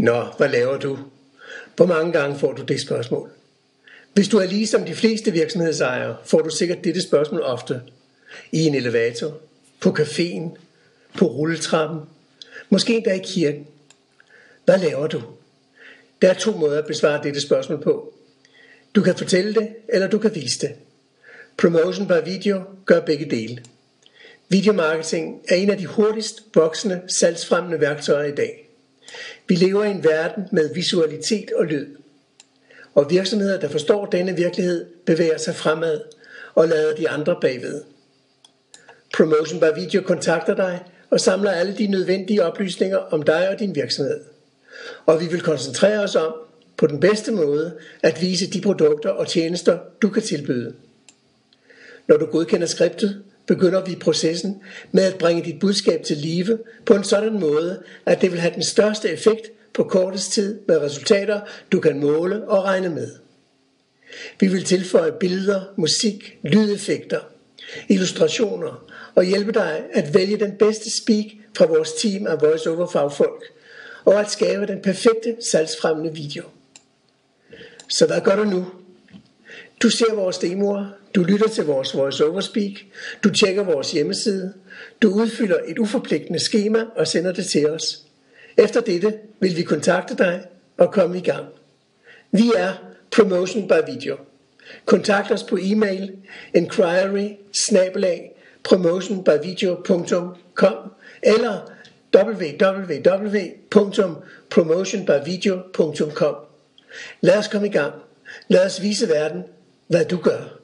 Nå, hvad laver du? Hvor mange gange får du det spørgsmål? Hvis du er ligesom de fleste virksomhedsejere, får du sikkert dette spørgsmål ofte. I en elevator, på caféen, på rulletrappen, måske endda i kirken. Hvad laver du? Der er 2 måder at besvare dette spørgsmål på. Du kan fortælle det, eller du kan vise det. Promotion by video gør begge dele. Videomarketing er en af de hurtigst voksende salgsfremmende værktøjer i dag. Vi lever i en verden med visualitet og lyd. Og virksomheder, der forstår denne virkelighed, bevæger sig fremad og lader de andre bagved. Promotion by Video kontakter dig og samler alle de nødvendige oplysninger om dig og din virksomhed. Og vi vil koncentrere os om, på den bedste måde, at vise de produkter og tjenester, du kan tilbyde. Når du godkender skriptet, begynder vi processen med at bringe dit budskab til live på en sådan måde, at det vil have den største effekt på kortest tid med resultater, du kan måle og regne med. Vi vil tilføje billeder, musik, lydeffekter, illustrationer og hjælpe dig at vælge den bedste speak fra vores team af voice-over fagfolk og at skabe den perfekte salgsfremmende video. Så hvad gør du nu? Du ser vores demoer, du lytter til vores voice-over speak, du tjekker vores hjemmeside, du udfylder et uforpligtende skema og sender det til os. Efter dette vil vi kontakte dig og komme i gang. Vi er Promotion by Video. Kontakt os på e-mail inquiry@promotionbyvideo.com eller www.promotionbyvideo.com. Lad os komme i gang. Lad os vise verden, hvad du gør.